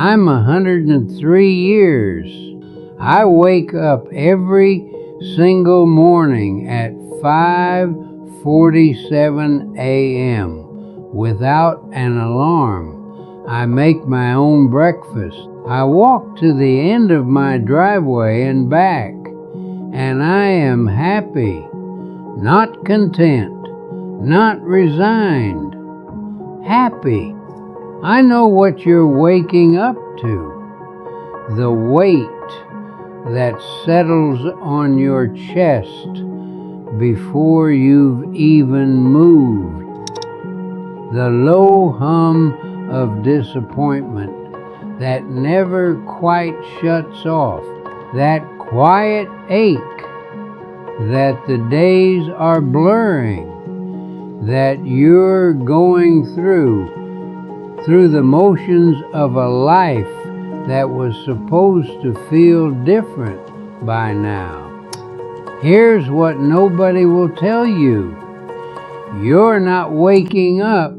I'm 103 years. I wake up every single morning at 5:47 a.m. without an alarm. I make my own breakfast. I walk to the end of my driveway and back, and I am happy, not content, not resigned, happy. I know what you're waking up to, the weight that settles on your chest before you've even moved, the low hum of disappointment that never quite shuts off, that quiet ache that the days are blurring, that you're going through the motions of a life that was supposed to feel different by now. Here's what nobody will tell you. You're not waking up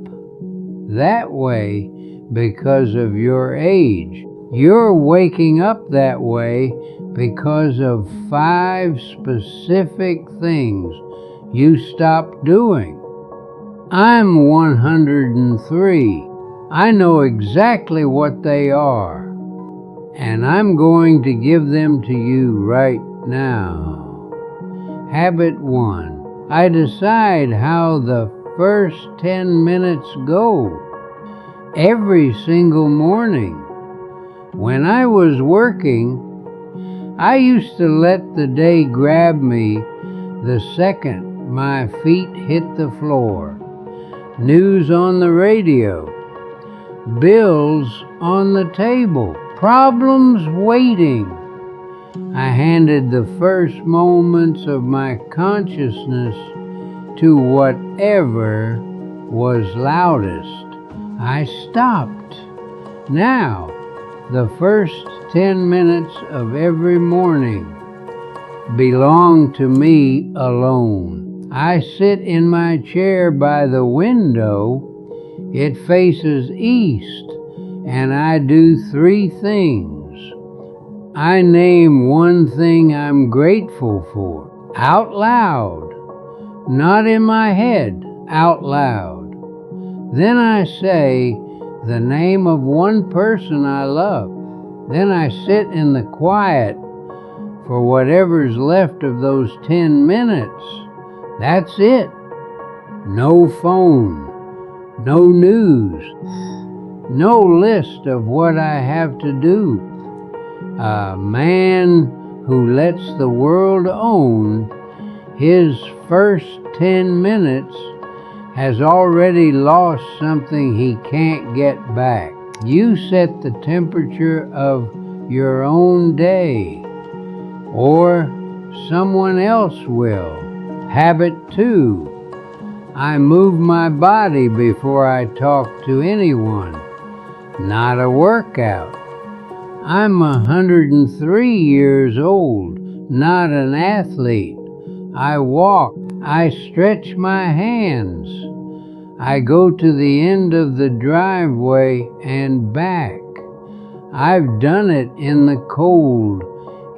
that way because of your age. You're waking up that way because of 5 specific things you stopped doing. I'm 103. I know exactly what they are, and I'm going to give them to you right now. Habit 1. I decide how the first 10 minutes go every single morning. When I was working, I used to let the day grab me the second my feet hit the floor. News on the radio, bills on the table, problems waiting. I handed the first moments of my consciousness to whatever was loudest. I stopped. Now, the first 10 minutes of every morning belong to me alone. I sit in my chair by the window. It faces east, and I do 3 things. I name one thing I'm grateful for, out loud, not in my head, out loud. Then I say the name of one person I love. Then I sit in the quiet for whatever's left of those 10 minutes. That's it. No phone, no news, no list of what I have to do. A man who lets the world own his first 10 minutes has already lost something he can't get back. You set the temperature of your own day, or someone else will. Habit 2. I move my body before I talk to anyone. Not a workout. I'm 103 years old, not an athlete. I walk. I stretch my hands. I go to the end of the driveway and back. I've done it in the cold,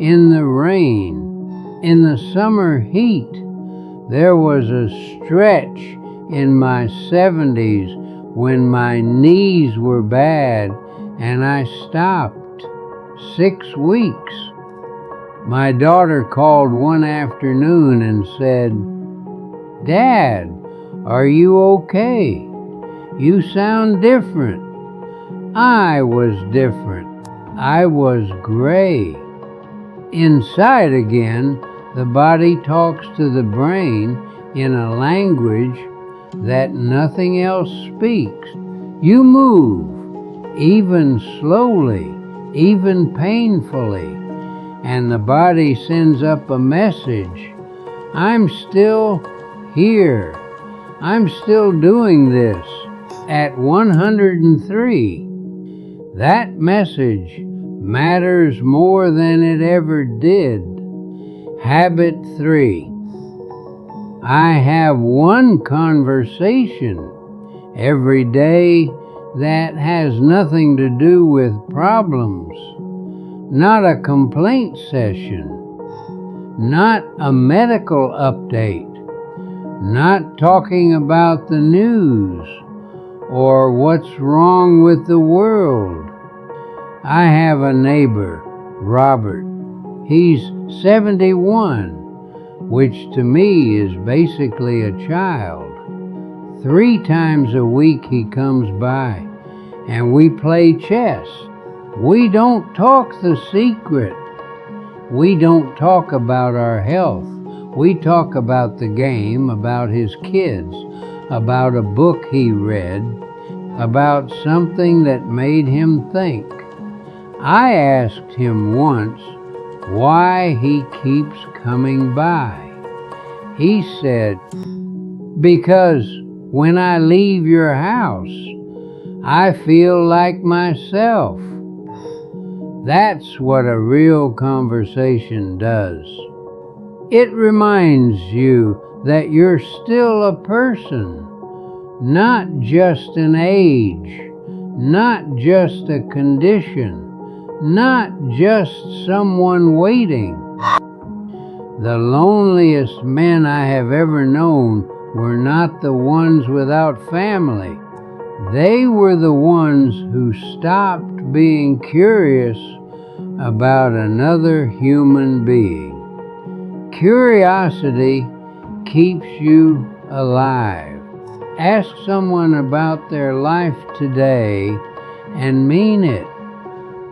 in the rain, in the summer heat. There was a stretch in my 70s when my knees were bad and I stopped. 6 weeks. My daughter called one afternoon and said, "Dad, are you okay? You sound different." I was different. I was gray. Inside again, the body talks to the brain in a language that nothing else speaks. You move, even slowly, even painfully, and the body sends up a message. I'm still here. I'm still doing this at 103. That message matters more than it ever did. Habit 3. I have one conversation every day that has nothing to do with problems, not a complaint session, not a medical update, not talking about the news or what's wrong with the world. I have a neighbor, Robert. He's 71, which to me is basically a child. 3 times a week he comes by, and we play chess. We don't talk the secret. We don't talk about our health. We talk about the game, about his kids, about a book he read, about something that made him think. I asked him once why he keeps coming by. He said, "Because when I leave your house, I feel like myself." That's what a real conversation does. It reminds you that you're still a person, not just an age, not just a condition, not just someone waiting. The loneliest men I have ever known were not the ones without family. They were the ones who stopped being curious about another human being. Curiosity keeps you alive. Ask someone about their life today and mean it.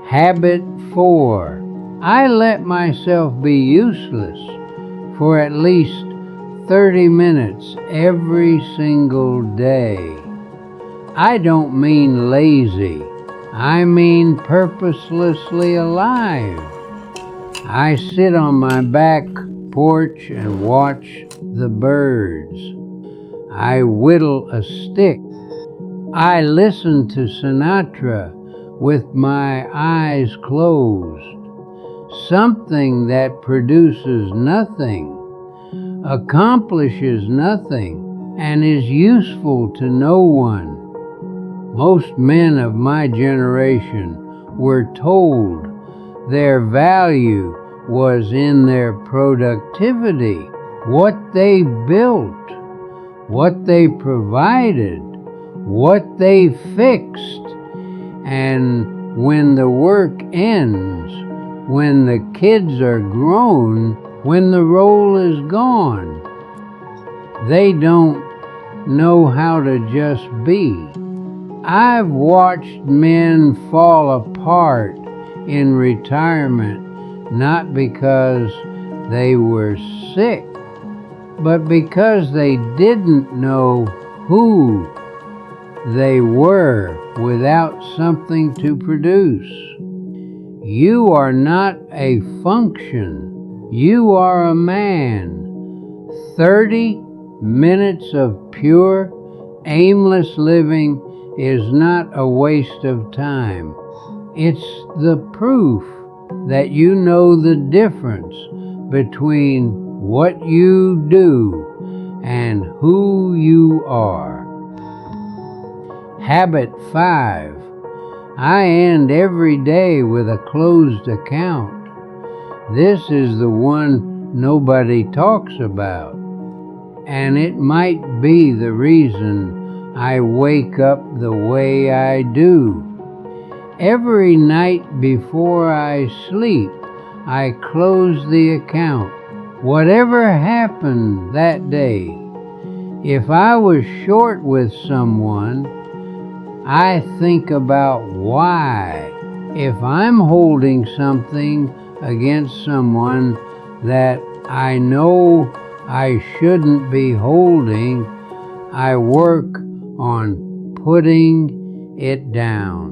Habit 4. I let myself be useless for at least 30 minutes every single day. I don't mean lazy. I mean purposelessly alive. I sit on my back porch and watch the birds. I whittle a stick. I listen to Sinatra with my eyes closed. Something that produces nothing, accomplishes nothing, and is useful to no one. Most men of my generation were told their value was in their productivity, what they built, what they provided, what they fixed, and when the work ends, when the kids are grown, when the role is gone, they don't know how to just be. I've watched men fall apart in retirement not because they were sick, but because they didn't know who they were without something to produce. You are not a function. You are a man. 30 minutes of pure, aimless living is not a waste of time. It's the proof that you know the difference between what you do and who you are. Habit 5. I end every day with a closed account. This is the one nobody talks about, and it might be the reason I wake up the way I do. Every night before I sleep, I close the account. Whatever happened that day, if I was short with someone, I think about why. If I'm holding something against someone that I know I shouldn't be holding, I work on putting it down.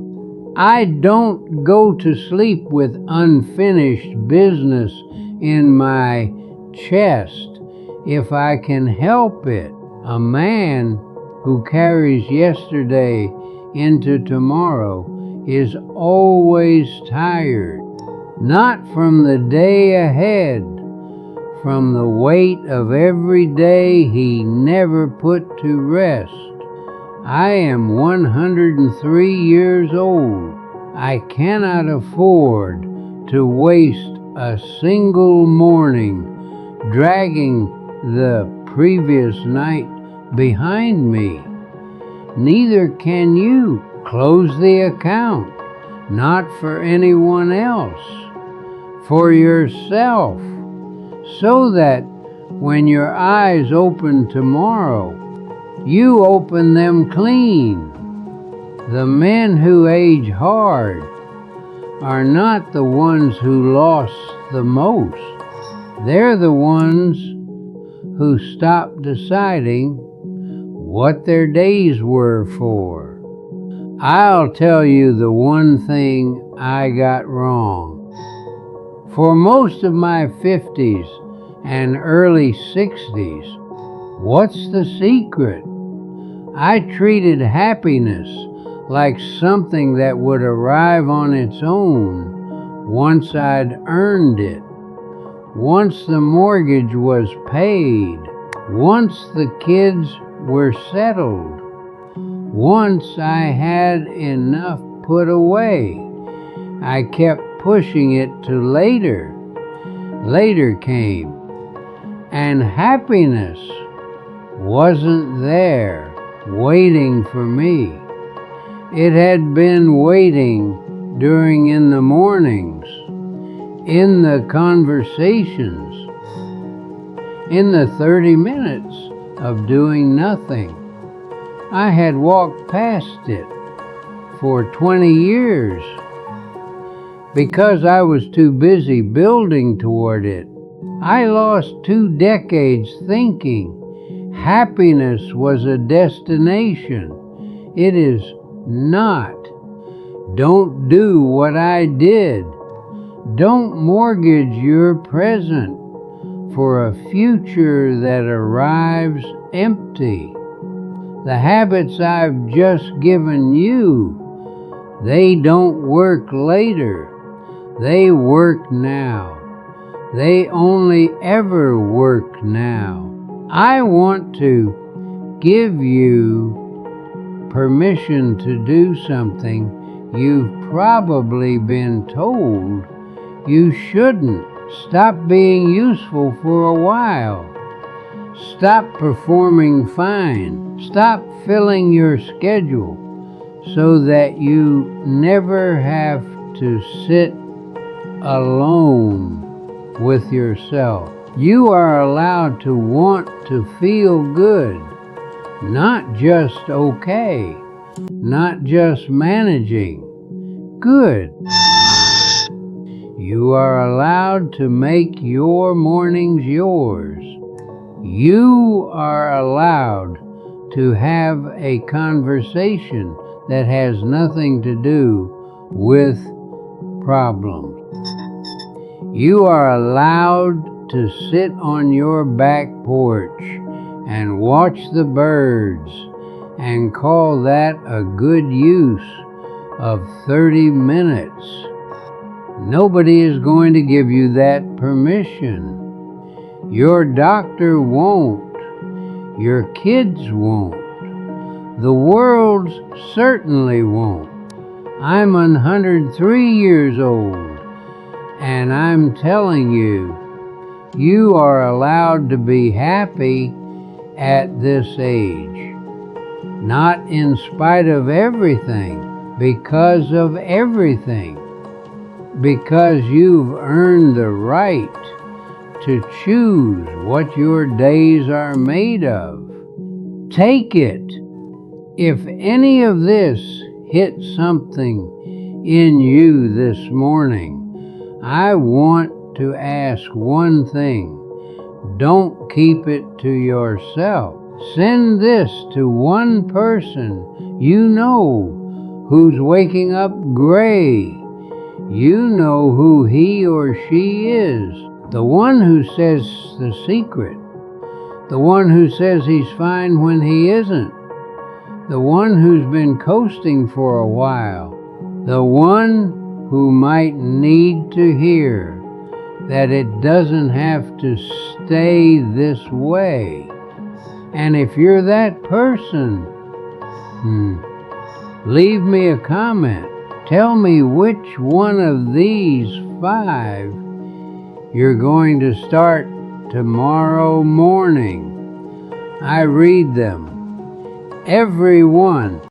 I don't go to sleep with unfinished business in my chest if I can help it. A man who carries yesterday into tomorrow is always tired, not from the day ahead, from the weight of every day he never put to rest. I am 103 years old. I cannot afford to waste a single morning dragging the previous night behind me. Neither can you. Close the account, not for anyone else, for yourself, so that when your eyes open tomorrow, you open them clean. The men who age hard are not the ones who lost the most. They're the ones who stopped deciding what their days were for. I'll tell you the one thing I got wrong. For most of my 50s and early 60s, what's the secret? I treated happiness like something that would arrive on its own once I'd earned it, once the mortgage was paid, once the kids were settled, once I had enough put away. I kept pushing it to later. Later came, and happiness wasn't there waiting for me. It had been waiting in the mornings, in the conversations, in the 30 minutes of doing nothing. I had walked past it for 20 years because I was too busy building toward it. I lost 2 decades thinking happiness was a destination. It is not. Don't do what I did. Don't mortgage your present for a future that arrives empty. The habits I've just given you, they don't work later. They work now. They only ever work now. I want to give you permission to do something you've probably been told you shouldn't. Stop being useful for a while. Stop performing fine. Stop filling your schedule so that you never have to sit alone with yourself. You are allowed to want to feel good, not just okay, not just managing. Good. You are allowed to make your mornings yours. You are allowed to have a conversation that has nothing to do with problems. You are allowed to sit on your back porch and watch the birds and call that a good use of 30 minutes. Nobody is going to give you that permission. Your doctor won't. Your kids won't. The world certainly won't. I'm 103 years old, and I'm telling you, you are allowed to be happy at this age. Not in spite of everything, because of everything. Because you've earned the right to choose what your days are made of. Take it. If any of this hit something in you this morning, I want to ask one thing. Don't keep it to yourself. Send this to one person you know who's waking up gray. You know who he or she is. The one who says the secret. The one who says he's fine when he isn't. The one who's been coasting for a while. The one who might need to hear that it doesn't have to stay this way. And if you're that person, Leave me a comment. Tell me which one of these 5 you're going to start tomorrow morning. I read them. Every one.